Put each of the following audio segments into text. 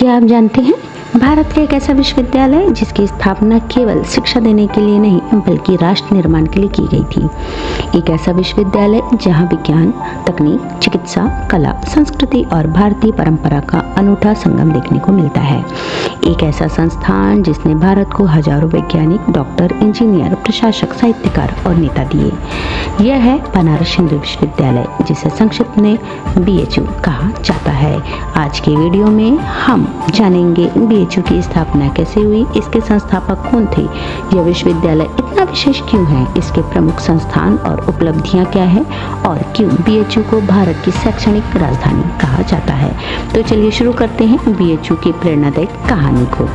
क्या आप जानते हैं भारत का एक ऐसा विश्वविद्यालय जिसकी स्थापना केवल शिक्षा देने के लिए नहीं बल्कि राष्ट्र निर्माण के लिए की गई थी। एक ऐसा विश्वविद्यालय जहां विज्ञान, तकनीक, चिकित्सा, कला, संस्कृति और भारतीय परंपरा का अनूठा संगम देखने को मिलता है। एक ऐसा संस्थान जिसने भारत को हजारों वैज्ञानिक, डॉक्टर, इंजीनियर, प्रशासक, साहित्यकार और नेता दिए। यह है बनारस हिंदू विश्वविद्यालय, जिसे संक्षिप्त में BHU कहा जाता है। आज के वीडियो में हम जानेंगे BHU की स्थापना कैसे हुई, इसके संस्थापक कौन थे, यह विश्वविद्यालय इतना विशेष क्यों है, इसके प्रमुख संस्थान और उपलब्धियां क्या है और क्यों BHU को भारत की शैक्षणिक राजधानी कहा जाता है। तो चलिए शुरू करते हैं BHU की प्रेरणादायक कहानी को।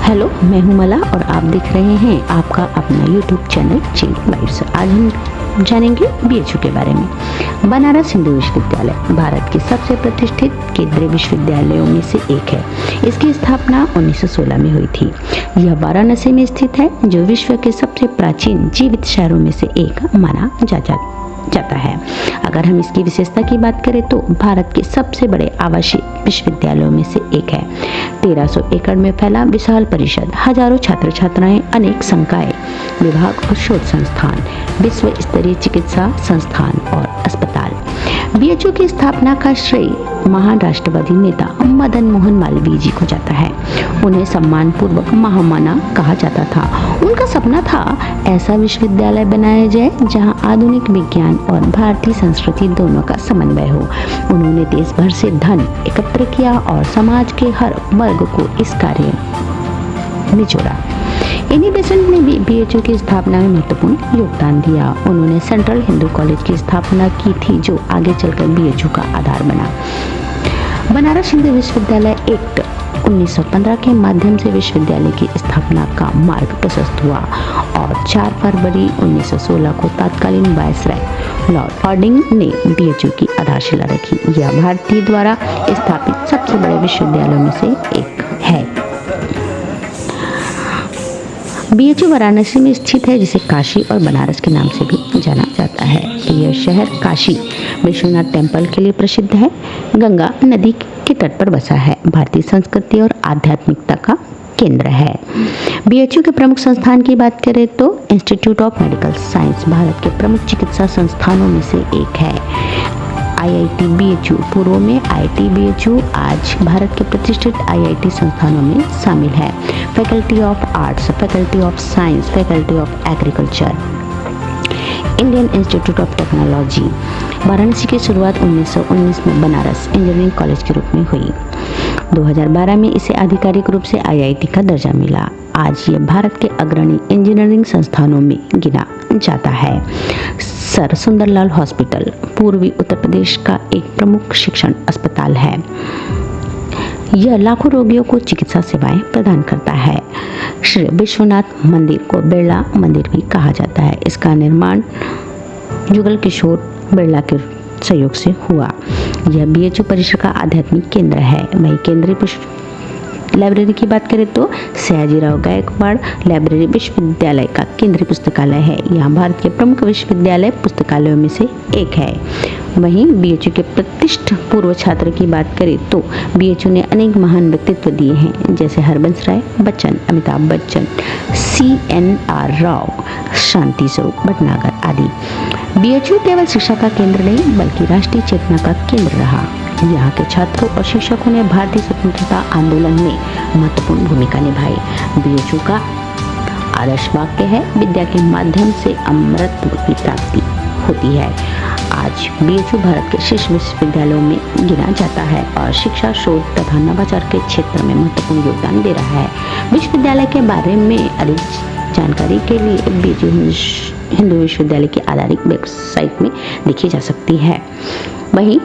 हेलो, मैं हूं मला और आप देख रहे हैं आपका अपना YouTube चैनल चिल वाइब्स। आज हम जानेंगे BHU के बारे में। बनारस हिंदू विश्वविद्यालय भारत के सबसे प्रतिष्ठित केंद्रीय विश्वविद्यालयों में से एक है। इसकी स्थापना 1916 में हुई थी। यह वाराणसी में स्थित है, जो विश्व के सबसे प्राचीन जीवित शहरों में से एक माना जाता है। अगर हम इसकी विशेषता की बात करें तो भारत के सबसे बड़े आवासीय विश्वविद्यालयों में से एक है। 1300 एकड़ में फैला विशाल परिषद, हजारों छात्र छात्राएं, अनेक संकाय, विभाग और शोध संस्थान, विश्व स्तरीय चिकित्सा संस्थान और अस्पताल। BHU की स्थापना का श्रेय महान राष्ट्रवादी नेता मदन मोहन मालवीय जी को जाता है। उन्हें सम्मान पूर्वक महामना कहा जाता था। उनका सपना था ऐसा विश्वविद्यालय बनाया जाए जहां आधुनिक विज्ञान और भारतीय संस्कृति दोनों का समन्वय हो। उन्होंने देश भर से धन एकत्र किया और समाज के हर वर्ग को इस कार्य में जोड़ा। इन्हीं बेसेंट ने भी BHU की स्थापना में महत्वपूर्ण योगदान दिया। उन्होंने सेंट्रल हिंदू कॉलेज की स्थापना की थी, जो आगे चलकर BHU का आधार बना। बनारस हिंदू विश्वविद्यालय एक्ट 1915 के माध्यम से विश्वविद्यालय की स्थापना का मार्ग प्रशस्त हुआ और 4 फरवरी 1916 को तत्कालीन वायसराय लॉर्ड हार्डिंग ने BHU की आधारशिला रखी। यह भारतीय द्वारा स्थापित सबसे बड़े विश्वविद्यालयों में से एक है। BHU वाराणसी में स्थित है, जिसे काशी और बनारस के नाम से भी जाना जाता है। यह शहर काशी विश्वनाथ टेम्पल के लिए प्रसिद्ध है। गंगा नदी के तट पर बसा है। भारतीय संस्कृति और आध्यात्मिकता का केंद्र है। BHU के प्रमुख संस्थान की बात करें तो institute of medical science Bharat के प्रमुख चिकित्सा संस्थानों में से एक है। IIT BHU पूर्व में IIT BHU आज भारत के प्रतिष्ठित IIT संस्थानों में शामिल है। Faculty of arts, faculty of science, faculty of agriculture, Indian institute of technology. Varanasi की शुरुआत 1919 में बनारस इंजीनियरिंग कॉलेज के रूप में हुई। 2012 में इसे आधिकारिक रूप से IIT का दर्जा मिला। आज ये भारत के अग्रणी इंजीनियरिंग संस्थानों में गिना जाता है। सर सुंदरलाल हॉस्पिटल पूर्वी उत्तर प्रदेश का एक प्रमुख शिक्षण अस्पताल है। यह लाखों रोगियों को चिकित्सा सेवाएं प्रदान करता है। श्री विश्वनाथ मंदिर को बिरला मंदिर भी कहा जाता है। इसका निर्माण जुगल किशोर बिरला के सहयोग से हुआ। यह BHU परिसर का आध्यात्मिक केंद्र है। वही केंद्रीय लाइब्रेरी की बात करें तो सयाजीराव गायकवाड़ लाइब्रेरी विश्वविद्यालय का केंद्रीय पुस्तकालय है। यहाँ भारत के प्रमुख विश्वविद्यालय पुस्तकालयों में से एक है। वहीं BHU के प्रतिष्ठित पूर्व छात्र की बात करें तो BHU ने अनेक महान व्यक्तित्व दिए हैं, जैसे हरबंस राय बच्चन, अमिताभ बच्चन, CNR राव, शांति स्वरूप भटनागर आदि। BHU केवल शिक्षा का केंद्र नहीं बल्कि राष्ट्रीय चेतना का केंद्र रहा। यहाँ के छात्रों और शिक्षकों ने भारतीय स्वतंत्रता आंदोलन में महत्वपूर्ण भूमिका निभाई। BHU का आदर्श वाक्य है, विद्या के माध्यम से अमृत की प्राप्ति होती है। आज BHU भारत के शीर्ष विश्वविद्यालयों में गिना जाता है और शिक्षा, शोध तथा नवाचार के क्षेत्र में महत्वपूर्ण योगदान दे रहा है। विश्वविद्यालय के बारे में अधिक जानकारी के लिए BHU हिंदू विश्वविद्यालय की आधारित वेबसाइट में देखी जा सकती है। वहीं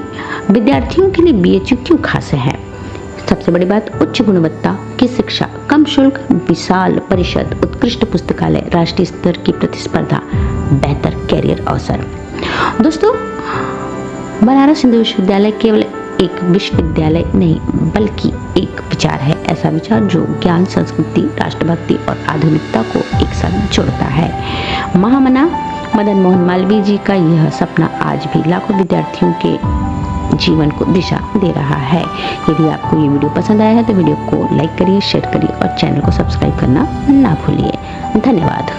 विद्यार्थियों के लिए BHU क्यों खास है? सबसे बड़ी बात, उच्च गुणवत्ता की शिक्षा, कम शुल्क, विशाल परिषद, उत्कृष्ट पुस्तकालय, राष्ट्रीय स्तर की प्रतिस्पर्धा, बेहतर कैरियर अवसर। दोस्तों, बनारस हिंदू विश्वविद्यालय केवल एक विश्वविद्यालय नहीं बल्कि एक विचार है। ऐसा विचार जो ज्ञान, संस्कृति, राष्ट्रभक्ति और आधुनिकता को एक साथ जोड़ता है। महामना मदन मोहन मालवीय जी का यह सपना आज भी लाखों विद्यार्थियों के जीवन को दिशा दे रहा है। यदि आपको ये वीडियो पसंद आया है तो वीडियो को लाइक करिए, शेयर करिए और चैनल को सब्सक्राइब करना ना भूलिए। धन्यवाद।